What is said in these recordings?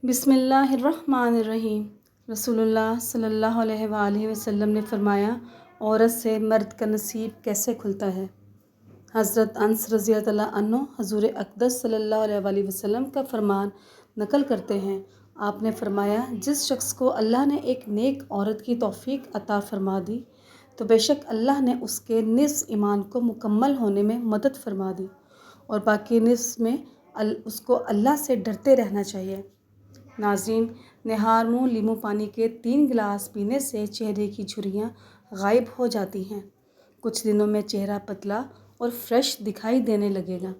बिस्मिल्लाहिर्रहमानिर्रहीम। रसूलुल्लाह सल्लल्लाहु अलैहि वआलिहि वसल्लम ने फरमाया, औरत से मर्द का नसीब कैसे खुलता है। हज़रत अनस रज़ियल्लाहु तआला अन्हु हुज़ूर अक़दस सल्लल्लाहु अलैहि वसल्लम का फरमान नकल करते हैं। आपने फरमाया, जिस शख्स को अल्लाह ने एक नेक औरत की तौफ़ीक अता फ़रमा दी तो बेशक अल्लाह ने उसके निस्फ़ ईमान को मुकम्मल होने में मदद फ़रमा दी और बाकी निस्फ़ में उसको अल्लाह से डरते रहना चाहिए। नाज़रीन, निहार मुँह लीमू पानी के 3 गिलास पीने से चेहरे की झुर्रियाँ गायब हो जाती हैं। कुछ दिनों में चेहरा पतला और फ्रेश दिखाई देने लगेगा।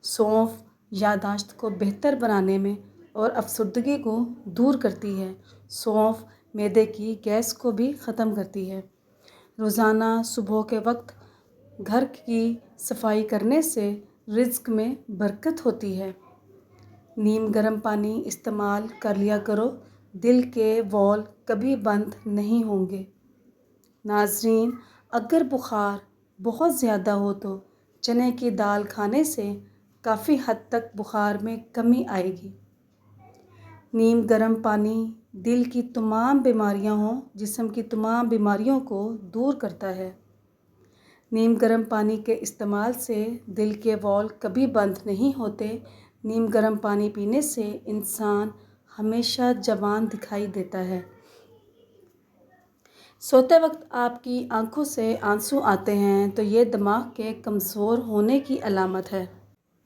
सौंफ याददाश्त को बेहतर बनाने में और अफसरदगी को दूर करती है। सौंफ मैदे की गैस को भी ख़त्म करती है। रोज़ाना सुबह के वक्त घर की सफाई करने से रिज़्क में बरकत होती है। नीम गर्म पानी इस्तेमाल कर लिया करो, दिल के वॉल कभी बंद नहीं होंगे। नाज़रीन, अगर बुखार बहुत ज़्यादा हो तो चने की दाल खाने से काफ़ी हद तक बुखार में कमी आएगी। नीम गर्म पानी दिल की तमाम बीमारियां हों, जिस्म की तमाम बीमारियों को दूर करता है। नीम गर्म पानी के इस्तेमाल से दिल के वॉल कभी बंद नहीं होते। नीम गर्म पानी पीने से इंसान हमेशा जवान दिखाई देता है। सोते वक्त आपकी आंखों से आंसू आते हैं तो ये दिमाग के कमज़ोर होने की अलामत है।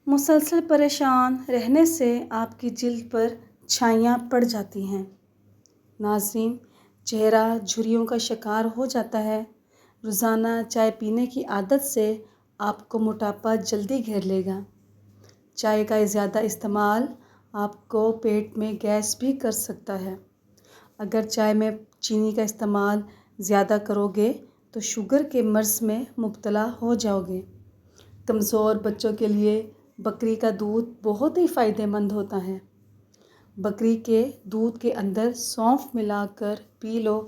मुसलसल परेशान रहने से आपकी जिल्द पर छाइयाँ पड़ जाती हैं। नाज़रीन, चेहरा झुर्रियों का शिकार हो जाता है। रोज़ाना चाय पीने की आदत से आपको मोटापा जल्दी घेर लेगा। चाय का ज़्यादा इस्तेमाल आपको पेट में गैस भी कर सकता है। अगर चाय में चीनी का इस्तेमाल ज़्यादा करोगे तो शुगर के मर्ज़ में मुब्तला हो जाओगे। कमज़ोर बच्चों के लिए बकरी का दूध बहुत ही फ़ायदेमंद होता है। बकरी के दूध के अंदर सौंफ मिलाकर पी लो,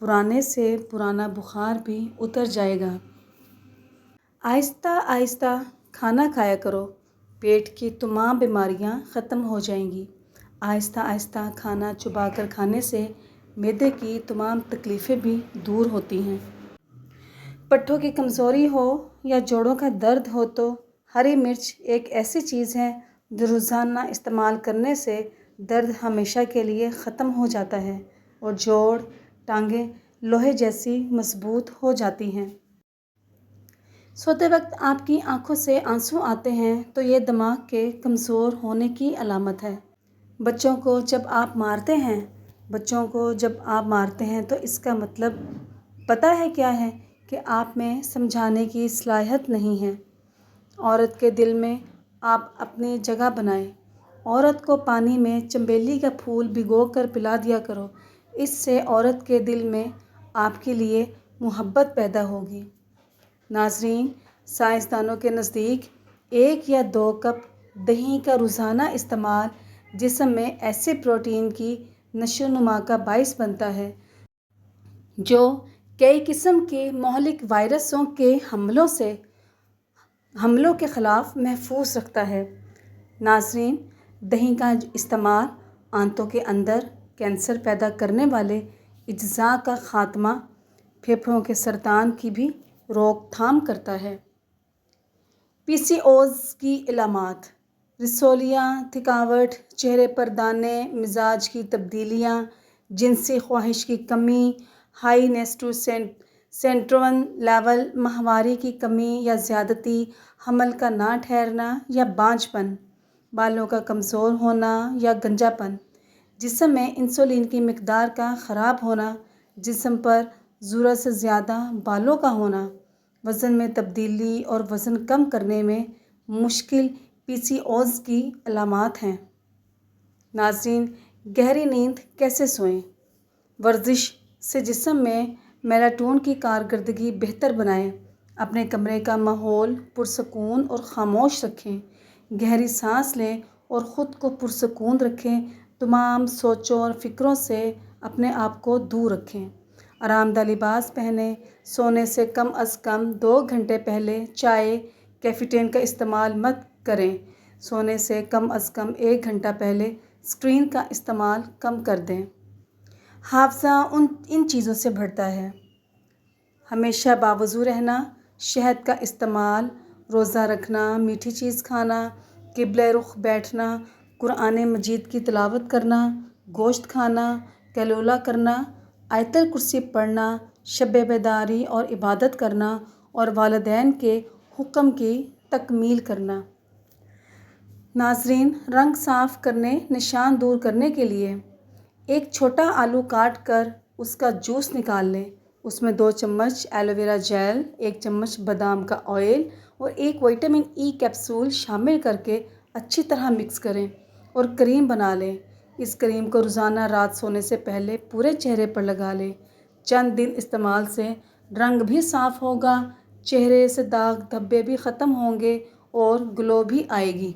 पुराने से पुराना बुखार भी उतर जाएगा। आहिस्ता आहिस्ता खाना खाया करो, पेट की तमाम बीमारियां ख़त्म हो जाएंगी। आहिस्ता आहिस्ता खाना चबाकर खाने से मैदे की तमाम तकलीफ़ें भी दूर होती हैं। पट्ठों की कमज़ोरी हो या जोड़ों का दर्द हो तो हरी मिर्च एक ऐसी चीज़ है जो रोज़ाना इस्तेमाल करने से दर्द हमेशा के लिए ख़त्म हो जाता है और जोड़ टांगें लोहे जैसी मजबूत हो जाती हैं। सोते वक्त आपकी आंखों से आंसू आते हैं तो ये दिमाग के कमज़ोर होने की अलामत है। बच्चों को जब आप मारते हैं तो इसका मतलब पता है क्या है कि आप में समझाने की सलाहियत नहीं है। औरत के दिल में आप अपनी जगह बनाएं। औरत को पानी में चंबेली का फूल भिगोकर पिला दिया करो। इससे औरत के दिल में आपके लिए मोहब्बत पैदा होगी। नाज़रीन, साइंसदानों के नज़दीक 1 या 2 कप दही का रोज़ाना इस्तेमाल जिस्म में ऐसे प्रोटीन की नशोनुमा का बाइस बनता है जो कई किस्म के महलिक वायरसों के हमलों के ख़िलाफ़ महफूज रखता है। नाज़रीन, दही का इस्तेमाल आंतों के अंदर कैंसर पैदा करने वाले अज्ज़ा का ख़ात्मा, फेफड़ों के सरतान की भी रोकथाम करता है। पीसीओएस की इलामात: रसौलियाँ, थकावट, चेहरे पर दाने, मिजाज की तब्दीलियाँ, जिनसी ख्वाहिश की कमी, हाई टेस्टोस्टेरोन लेवल, माहवारी की कमी या ज़्यादती, हमल का ना ठहरना या बांझपन, बालों का कमज़ोर होना या गंजापन, जिस्म में इंसुलिन की मिकदार का ख़राब होना, जिस्म पर ज़रूरत से ज़्यादा बालों का होना, वज़न में तब्दीली और वज़न कम करने में मुश्किल पीसीओएस की अलामात हैं। नाज़रीन, गहरी नींद कैसे सोएं? वर्जिश से जिस्म में मेलाटोनिन की कारकर्दगी बेहतर बनाएं। अपने कमरे का माहौल पुरसकून और ख़ामोश रखें। गहरी सांस लें और ख़ुद को पुरसकून रखें। तमाम सोचों और फ़िक्रों से अपने आप को दूर रखें। आरामदायक लिबास पहनें। सोने से कम अज़ कम 2 घंटे पहले चाय, कैफ़ीन का इस्तेमाल मत करें। सोने से कम अज़ कम 1 घंटा पहले اسکرین کا استعمال کم کر دیں۔ حافظہ ان چیزوں سے بڑھتا ہے۔ ہمیشہ باوضو رہنا، شہد کا استعمال، روزہ رکھنا، میٹھی چیز کھانا، قبلہ رخ بیٹھنا، قرآن مجید کی تلاوت کرنا، گوشت کھانا، کیلولا کرنا، آیت الکرسی پڑھنا، شب بیداری اور عبادت کرنا اور والدین کے حکم کی تکمیل کرنا۔ ناظرین، رنگ صاف کرنے، نشان دور کرنے کے لیے ایک چھوٹا آلو کاٹ کر اس کا جوس نکال لیں۔ اس میں 2 چمچ ایلو ویرا جیل، 1 چمچ بادام کا آئل اور 1 وٹامن ای کیپسول شامل کر کے اچھی طرح مکس کریں اور کریم بنا لیں۔ اس کریم کو روزانہ رات سونے سے پہلے پورے چہرے پر لگا لیں۔ چند دن استعمال سے رنگ بھی صاف ہوگا، چہرے سے داغ دھبے بھی ختم ہوں گے اور گلو بھی آئے گی۔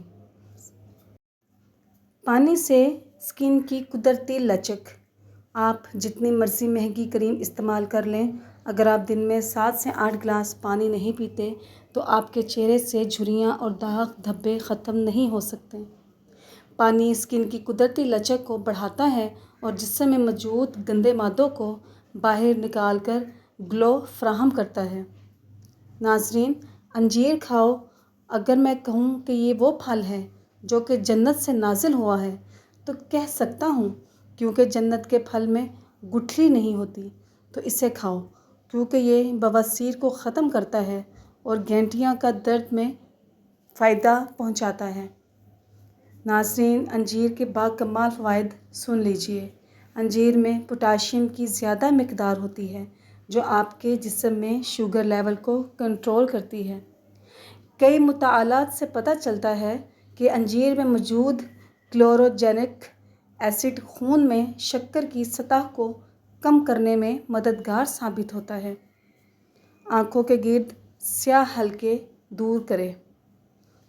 پانی سے اسکن کی قدرتی لچک۔ آپ جتنی مرضی مہنگی کریم استعمال کر لیں، اگر آپ دن میں 7 سے 8 گلاس پانی نہیں پیتے تو آپ کے چہرے سے جھریاں اور داغ دھبے ختم نہیں ہو سکتے۔ پانی اسکن کی قدرتی لچک کو بڑھاتا ہے اور جسم میں موجود گندے مادوں کو باہر نکال کر گلو فراہم کرتا ہے۔ ناظرین، انجیر کھاؤ۔ اگر میں کہوں کہ یہ وہ پھل ہے جو کہ جنت سے نازل ہوا ہے تو کہہ سکتا ہوں، کیونکہ جنت کے پھل میں گٹھلی نہیں ہوتی، تو اسے کھاؤ کیونکہ یہ بواسیر کو ختم کرتا ہے اور گھنٹیاں کا درد میں فائدہ پہنچاتا ہے۔ ناظرین، انجیر کے باکمال فوائد سن لیجئے۔ انجیر میں پوٹاشیم کی زیادہ مقدار ہوتی ہے جو آپ کے جسم میں شوگر لیول کو کنٹرول کرتی ہے۔ کئی مطالعات سے پتہ چلتا ہے کہ انجیر میں موجود کلوروجینک ایسڈ خون میں شکر کی سطح کو کم کرنے میں مددگار ثابت ہوتا ہے۔ آنکھوں کے گرد سیاہ حلقے دور کریں۔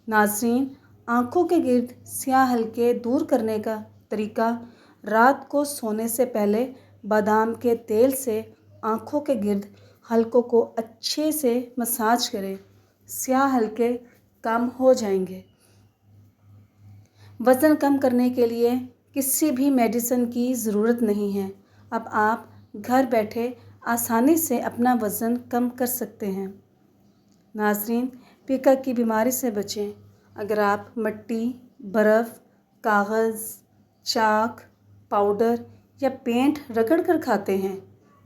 ناظرین، آنکھوں کے گرد سیاہ حلقے دور کرنے کا طریقہ: رات کو سونے سے پہلے بادام کے تیل سے آنکھوں کے گرد حلقوں کو اچھے سے مساج کریں، سیاہ حلقے کم ہو جائیں گے۔ وزن کم کرنے کے لیے کسی بھی میڈیسن کی ضرورت نہیں ہے۔ اب آپ گھر بیٹھے آسانی سے اپنا وزن کم کر سکتے ہیں۔ ناظرین، پیکا کی بیماری سے بچیں۔ اگر آپ مٹی، برف، کاغذ، چاک، پاؤڈر یا پینٹ رگڑ کر کھاتے ہیں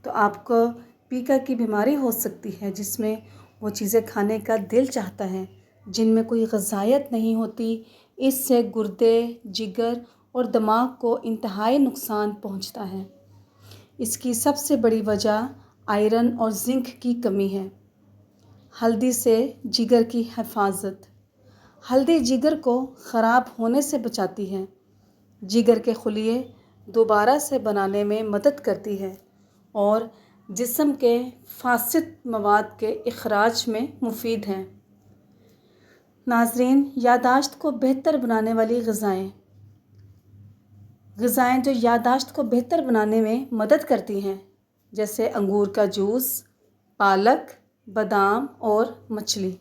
تو آپ کو پیکا کی بیماری ہو سکتی ہے، جس میں وہ چیزیں کھانے کا دل چاہتا ہے جن میں کوئی غذائیت نہیں ہوتی۔ اس سے گردے، جگر اور دماغ کو انتہائی نقصان پہنچتا ہے۔ اس کی سب سے بڑی وجہ آئرن اور زنک کی کمی ہے۔ ہلدی سے جگر کی حفاظت۔ ہلدی جگر کو خراب ہونے سے بچاتی ہے۔ جگر کے خلیے دوبارہ سے بنانے میں مدد کرتی ہے اور جسم کے فاسد مواد کے اخراج میں مفید ہے۔ ناظرین، یادداشت کو بہتر بنانے والی غذائیں جو یادداشت کو بہتر بنانے میں مدد کرتی ہیں، جیسے انگور کا جوس، پالک، بادام اور مچھلی۔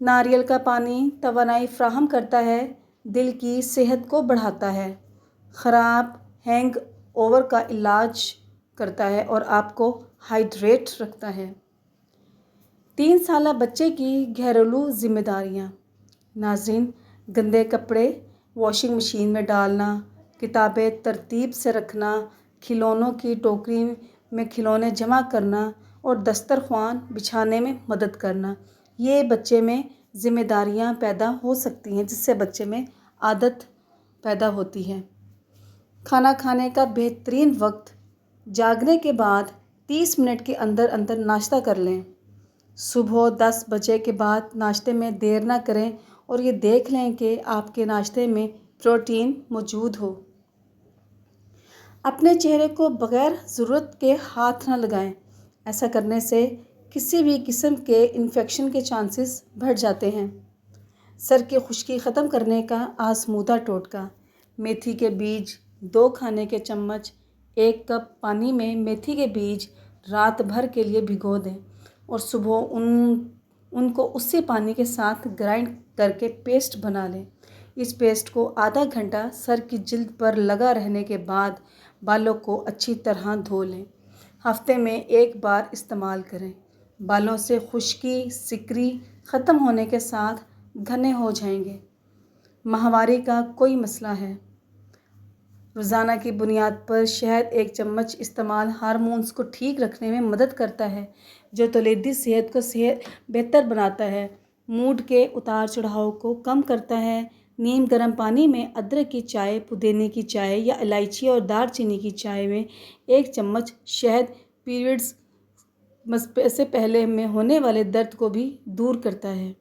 ناریل کا پانی توانائی فراہم کرتا ہے، دل کی صحت کو بڑھاتا ہے، خراب ہینگ اوور کا علاج کرتا ہے اور آپ کو ہائیڈریٹ رکھتا ہے۔ 3 سالہ بچے کی گھریلو ذمہ داریاں۔ ناظرین، گندے کپڑے واشنگ مشین میں ڈالنا، کتابیں ترتیب سے رکھنا، کھلونوں کی ٹوکری میں کھلونے جمع کرنا اور دسترخوان بچھانے میں مدد کرنا، یہ بچے میں ذمہ داریاں پیدا ہو سکتی ہیں جس سے بچے میں عادت پیدا ہوتی ہے۔ کھانا کھانے کا بہترین وقت: جاگنے کے بعد 30 منٹ کے اندر اندر ناشتہ کر لیں۔ صبح 10 بجے کے بعد ناشتے میں دیر نہ کریں اور یہ دیکھ لیں کہ آپ کے ناشتے میں پروٹین موجود ہو۔ اپنے چہرے کو بغیر ضرورت کے ہاتھ نہ لگائیں، ایسا کرنے سے کسی بھی قسم کے انفیکشن کے چانسز بڑھ جاتے ہیں۔ سر کی خشکی ختم کرنے کا آزمودہ ٹوٹکا: میتھی کے بیج 2 کھانے کے چمچ 1 کپ پانی میں میتھی کے بیج رات بھر کے لیے بھگو دیں اور صبح ان کو اسی پانی کے ساتھ گرائنڈ کر کے پیسٹ بنا لیں۔ इस पेस्ट को आधा घंटा सर की जिल्द पर लगा रहने के बाद बालों को अच्छी तरह धो लें। हफ्ते में एक बार इस्तेमाल करें। बालों से खुश्की, सिकरी ख़त्म होने के साथ घने हो जाएंगे। माहवारी का कोई मसला है? रोज़ाना की बुनियाद पर शहद 1 चम्मच इस्तेमाल हार्मोन्स को ठीक रखने में मदद करता है, जो तौलीदी सेहत को बेहतर बनाता है, मूड के उतार चढ़ाव को कम करता है। नीम गर्म पानी में अदरक की चाय, पुदीने की चाय या इलायची और दालचीनी की चाय में 1 चम्मच शहद पीरियड्स से पहले में होने वाले दर्द को भी दूर करता है।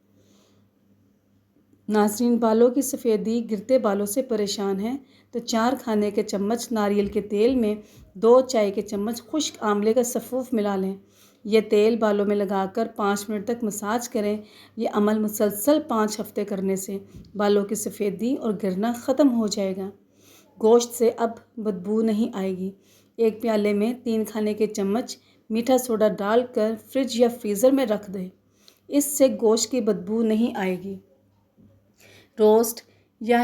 नाज़रीन, बालों की सफ़ेदी गिरते बालों से परेशान हैं तो 4 खाने के चम्मच नारियल के तेल में 2 चाय के चम्मच खुश्क आंवले का सफ़ूफ मिला लें। यह तेल बालों में लगाकर 5 मिनट तक मसाज करें। यह अमल मुसलसल 5 हफ्ते करने से बालों की सफ़ेदी और गिरना ख़त्म हो जाएगा। गोश्त से अब बदबू नहीं आएगी। 1 प्याले में 3 खाने के चम्मच मीठा सोडा डालकर फ्रिज या फ्रीज़र में रख दें। इससे गोश्त की बदबू नहीं आएगी। रोस्ट या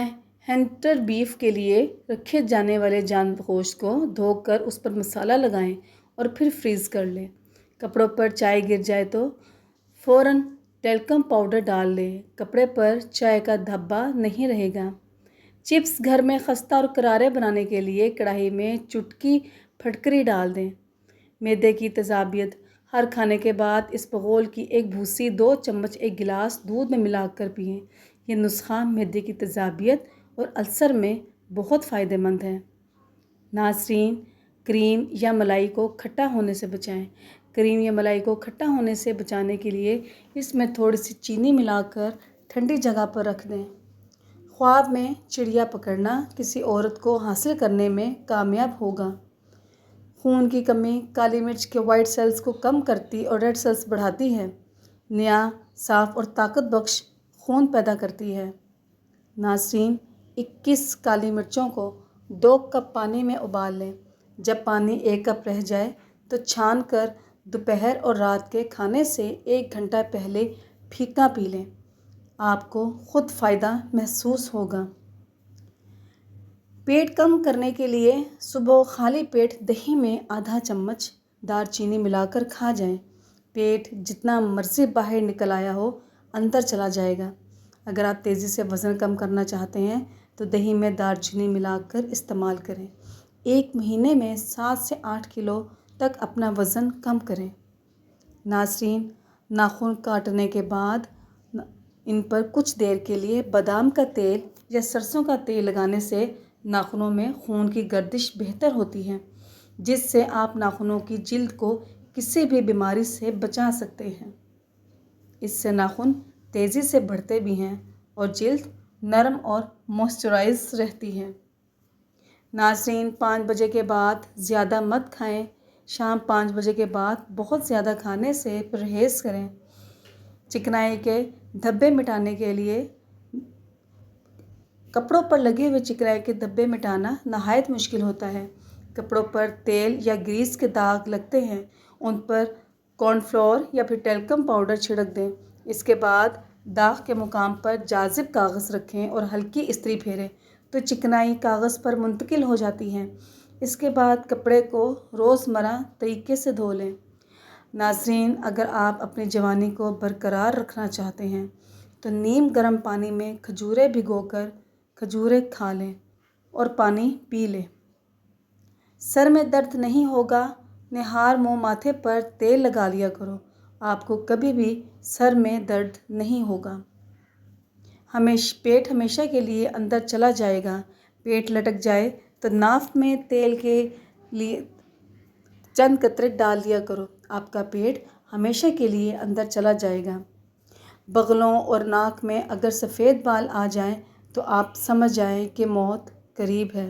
हैंटर बीफ के लिए रखे जाने वाले गोश्त को धोकर उस पर मसाला लगाएं और फिर फ्रीज़ कर लें। कपड़ों पर चाय गिर जाए तो फ़ौरन टेल्कम पाउडर डाल लें। कपड़े पर चाय का धब्बा नहीं रहेगा। चिप्स घर में खस्ता और करारे बनाने के लिए कढ़ाई में चुटकी फटकरी डाल दें। मैदे की तेज़ाबियत: हर खाने के बाद इसबगोल की 1 भूसी 2 चम्मच 1 गिलास दूध में मिलाकर पिएं। यह नुस्खा मैदे की तेज़ाबियत और अल्सर में बहुत फ़ायदेमंद है। नाज़रीन, क्रीम या मलाई को खट्टा होने से बचाएं। क्रीम या मलाई को खट्टा होने से बचाने के लिए इसमें थोड़ी सी चीनी मिलाकर ठंडी जगह पर रख दें। ख्वाब में चिड़िया पकड़ना किसी औरत को हासिल करने में कामयाब होगा। खून की कमी काली मिर्च के वाइट सेल्स को कम करती और रेड सेल्स बढ़ाती है। नया, साफ़ और ताकत बख्श खून पैदा करती है। नाज़रीन, 21 काली मिर्चों को 2 कप पानी में उबाल लें। जब पानी 1 कप रह जाए तो छान कर दोपहर और रात के खाने से 1 घंटा पहले फीका पी लें। आपको खुद फ़ायदा महसूस होगा। पेट कम करने के लिए सुबह खाली पेट दही में आधा चम्मच दालचीनी मिलाकर खा जाएं। पेट जितना मर्ज़ी बाहर निकल आया हो, अंदर चला जाएगा। अगर आप तेज़ी से वज़न कम करना चाहते हैं तो दही में दालचीनी मिलाकर इस्तेमाल करें। 1 महीने में 7 से 8 किलो तक अपना वज़न कम करें। नाज़रीन, नाखून काटने के बाद इन पर कुछ देर के लिए बादाम का तेल या सरसों का तेल लगाने से नाखूनों में खून की गर्दिश बेहतर होती है, जिससे आप नाखूनों की जिल्द को किसी भी बीमारी से बचा सकते हैं। इससे नाखून तेज़ी से बढ़ते भी हैं और जिल्द नरम और मॉइस्चराइज रहती है। नाज़रीन, 5 बजे के बाद ज़्यादा मत खाएं। शाम 5 बजे के बाद बहुत ज़्यादा खाने से परहेज़ करें। चिकनाई के धब्बे मिटाने के लिए कपड़ों पर लगे हुए चिकनाई के धब्बे मिटाना नहायत मुश्किल होता है। कपड़ों पर तेल या ग्रीस के दाग लगते हैं, उन पर कॉर्नफ्लोर या फिर टेल्कम पाउडर छिड़क दें। इसके बाद दाग के मुकाम पर जाजिब कागज़ रखें और हल्की इस्त्री फेरें तो चिकनाई कागज़ पर मुंतकिल हो जाती है। इसके बाद कपड़े को रोज़मर्रा तरीके से धो लें। नाज़रीन, अगर आप अपनी जवानी को बरकरार रखना चाहते हैं तो नीम गर्म पानी में खजूरें भिगोकर खजूरें खा लें और पानी पी लें। सर में दर्द नहीं होगा। निहार मुँह माथे पर तेल लगा लिया करो। आपको कभी भी सर में दर्द नहीं होगा। पेट हमेशा के लिए अंदर चला जाएगा। पेट लटक जाए तो नाक में तेल के लिए चंद कतरे डाल दिया करो। आपका पेट हमेशा के लिए अंदर चला जाएगा। बगलों और नाक में अगर सफ़ेद बाल आ जाएं तो आप समझ जाएं कि मौत करीब है।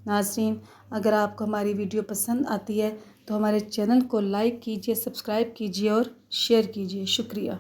नाज़रीन, अगर आपको हमारी वीडियो पसंद आती है तो हमारे चैनल को लाइक कीजिए, सब्सक्राइब कीजिए और शेयर कीजिए। शुक्रिया।